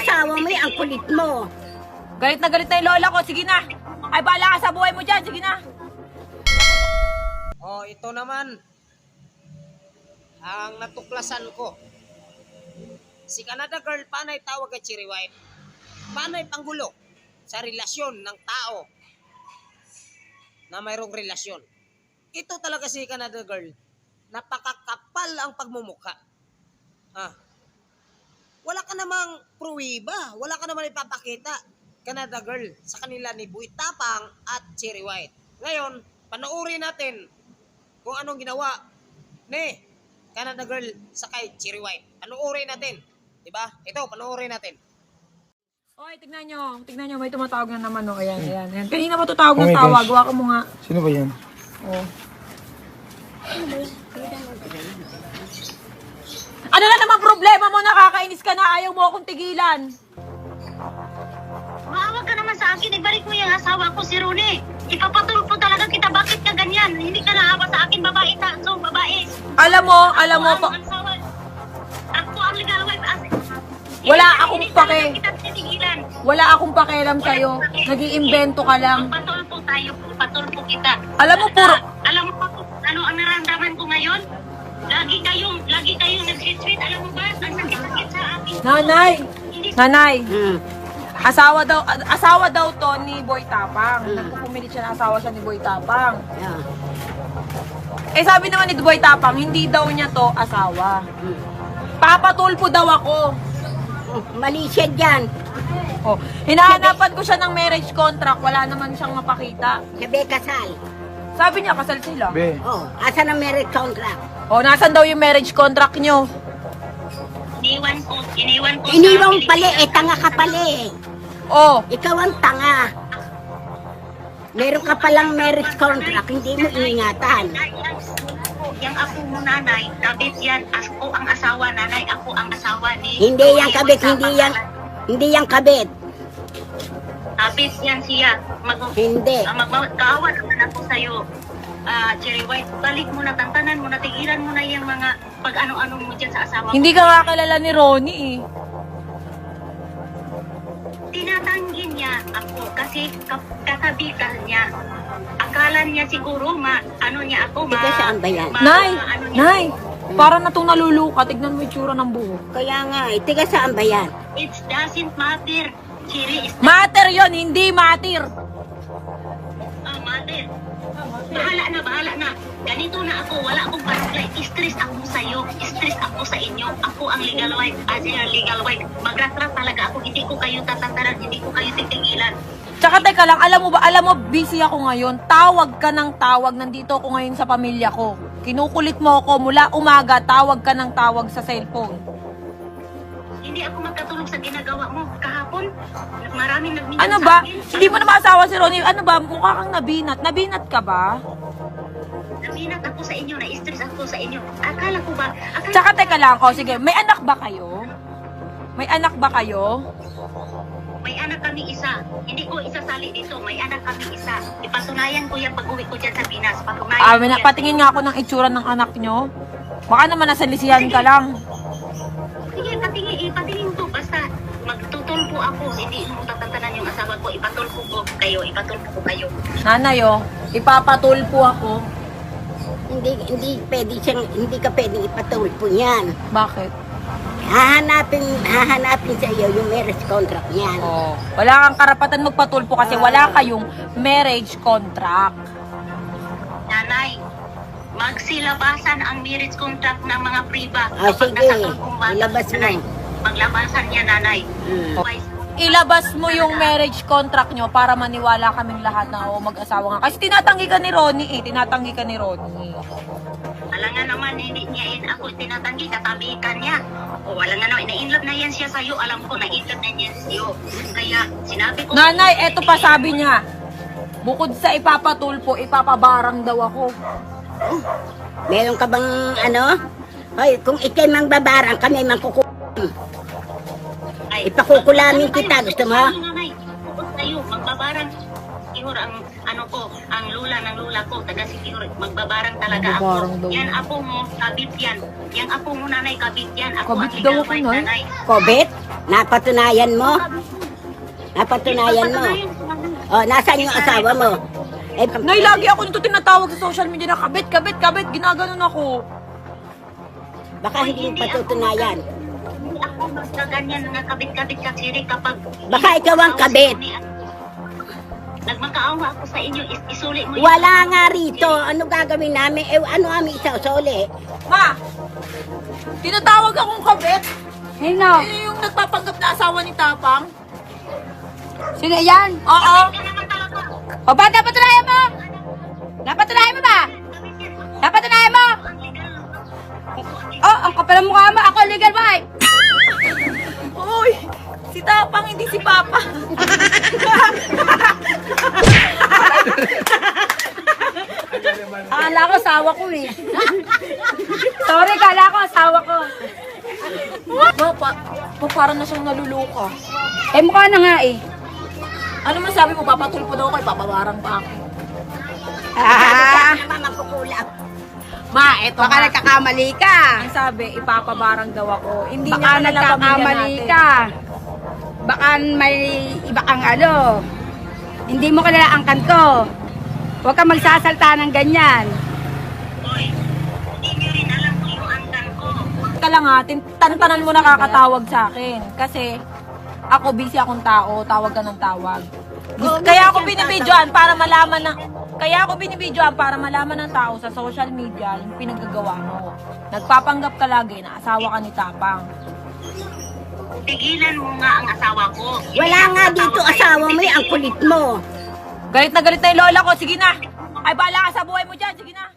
asawa mo, ang kulit mo. Galit na yung lola ko. Sige na. Ay, bahala ka sa buhay mo dyan. Sige na. Oh, ito naman ang natuklasan ko. Si Canada Girl, paano'y tawag kay Cherry White? Paano'y panggulo sa relasyon ng tao na mayroong relasyon? Ito talaga si Canada Girl. Napakakapal ang pagmumukha. Wala ka namang pruwiba. Wala ka namang ipapakita, Canada Girl, sa kanila ni Boy Tapang at Cherry White. Ngayon, panoorin natin kung anong ginawa ni Canada Girl sa kay Cherry White. Panoorin natin. Diba? Ito, panoorin natin. Oy, tignan nyo. Tignan nyo. May tumatawag na naman. Oh. Ayan. Kanina pa tutawag ng tawag. Gawa ka mo nga. Sino ba yan? Oh. Ano na naman problema mo? Nakakainis ka na. Ayaw mo akong tigilan. Maawag ka naman sa akin. Ibalik mo yung asawa ko, si Rune. Ipapatulpo talaga kita. Bakit ka ganyan? Hindi ka naawa sa akin, babae. So, babae. Alam mo. Ako ang legal wife. Wala akong pake. Kita tinigilan. Wala akong pakialam sa'yo. Nag-iimbento ka lang. Patulpo tayo. Patulpo kita. Alam mo, puro... Alam mo pa kung ano ang naramdaman ko ngayon? Lagi kayong nag-sweet. Alam mo ba? Ang sakit-sakit sa akin. Nanay. Asawa daw to ni Boy Tapang. Nagpupumilit siya na asawa siya ni Boy Tapang. Eh sabi naman ni Boy Tapang, hindi daw niya to asawa. Papatulpo daw ako. Mali siya dyan. Oh, hinahanapan ko siya ng marriage contract, wala naman siyang mapakita. Sabi kasal. Sabi niya kasal sila. Be. Asan ang marriage contract? Oh, nasan daw yung marriage contract niyo? Iniwan ko. Iniwang pala tanga ka pala Oh, Ikaw ang tanga. Meron ka palang marriage contract, hindi mo ingatan. Yang ako mo nanay, kabit yan. Ako ang asawa, nanay. Ako ang asawa ni... Hindi yan kabit, hindi yan kabit. Kabit yan siya. Hindi. Magkaawa naman ako sa'yo. Cherry White, balik mo na, tantanan mo na, tigilan mo na yung mga pag-ano-ano mo dyan sa asawa mo. hindi ka kakilala ni Ronnie eh. Tinatanggi niya ako kasi kakabitan niya. Akala niya siguro ano niya ako Tiga saan ba yan? Nay, para na itong naluluka, tignan mo yung tsura ng buhok. Kaya nga tiga saan ba yan? It doesn't matter. Cherry is Matter yon, hindi matter. matter. Bahala na. Ganito na ako, wala akong barangay. Stress ako sa'yo, stress ako sa inyo. Ako ang legal wife, as in legal wife. Magratrat talaga ako, hindi ko kayo tatantaran, hindi ko kayo titigilan. Tsaka teka lang, alam mo, busy ako ngayon. Tawag ka ng tawag, nandito ako ngayon sa pamilya ko. Kinukulit mo ako mula umaga, tawag ka ng tawag sa cellphone. Hindi ako magkatulog sa ginagawa mo. Kahapon, maraming nagminsan Ano sa ba? akin. Hindi mo na maasawa si Ronnie. Ano ba? Mukha kang nabinat. Nabinat ka ba? Naminat ako sa inyo, na-stress ako sa inyo. Akala ko ba? Tsaka teka lang, sige, may anak ba kayo? May anak ba kayo? May anak kami isa. Hindi ko isasali dito. May anak kami isa. Ipatunayan ko yan pag-uwi ko dyan sa Pinas. Patunayan ko yan. Patingin nga ako ng itsura ng anak nyo. Baka naman nasa lisihan ka lang. Sige, patingin ko. Basta magtutulpo ako. Hindi mo tatantanan yung asawa ko. Ipatulpo ko kayo. Nanay, ipapatulpo ako. Hindi ka pwedeng ipatulpo niyan. Bakit? Hahanapin sa iyo yung marriage contract niyan. Oh, wala kang karapatan magpatulpo kasi wala kayong marriage contract. Nanay, magsilabasan ang marriage contract ng mga priba. Sige, ilabas mo. Maglabasan niya, nanay. Ilabas mo yung marriage contract nyo para maniwala kaming lahat na mag-asawa nga. Kasi tinatanggi ka ni Ronnie Alam nga naman, hindi niya ako tinatanggi, katabi ka niya. Wala nga naman, na-inlove na yan siya sa'yo. Alam ko, na-inlove na yan sa'yo. Kaya, sinabi ko... Nanay, eto pa sabi niya. Bukod sa ipapatulpo, ipapabarang daw ako. Meron ka bang Hoy, kung ikay mang babarang, kami mang ipakukulamin kita. Gusto mo? Nanay, bukod sa'yo, magbabarang. Siguro ang lula ng lula ko, taga Siguro, magbabarang talaga Magbabarang ako. daw. Yan apo mo, kabit yan. Yang apo mo, nanay, kabit yan. Ako Kabit ang daw legal ako, wife, nay. nanay. Kobet? Napatunayan mo? Napatunayan mo? Oh, nasaan yung asawa mo? Eh, Nay, lagi ako nito tinatawag sa social media na kabit, ginaganon ako. baka hindi mo patutunayan. Hindi ako basta ganyan nga kabit-kabit ka, Siri, kapag... Baka ikaw ang kabit. Nagmakaawa ako sa inyo, isuli mo Wala nga rito. Ano gagawin namin? Eh, ano kami isausuli? Ma, tinatawag akong kabit. Sino? Sino yung nagpapanggap na asawa ni Tapang? Sino yan? Oo. Ka naman talaga. O ba, napatunayan mo? Napatunayan mo ba? Napatunayan mo? Oh, ang kapal ng mukha mo. Ako legal wife. Uy, si Tapang, hindi si Papa. Akala ko asawa ko eh. Sorry, kala ko asawa ko. Parang na siyang naluluka. Eh, mukha na nga eh. Ano man sabi mo, papatulpo daw ako, ipapabarang pa ako. Ah, Naman magkukulang. Ma, eto baka nga. nagkakamali ka. Ang sabi, ipapabarang daw ako. Hindi Baka niya kilala pamilya nagkakamali natin. ka. Baka may iba kang ano. Hindi mo kilala ang kanto. Huwag kang magsasalta ng ganyan. Hoy, hindi nyo rin alam kung yung angkan ko. Ka lang ha, tantanan mo nakakatawag sa akin. Kasi ako busy akong tao, tawag ka ng tawag. Kaya ako binibidyoan para malaman na ng tao sa social media yung pinaggagawa mo. Nagpapanggap ka lagi na asawa ka ni Tapang. Tigilan mo nga ang asawa ko. Wala nga dito asawa mo, ang kulit mo. Galit na yung lola ko. Sige na. Ay, bahala ka sa buhay mo dyan. Sige na.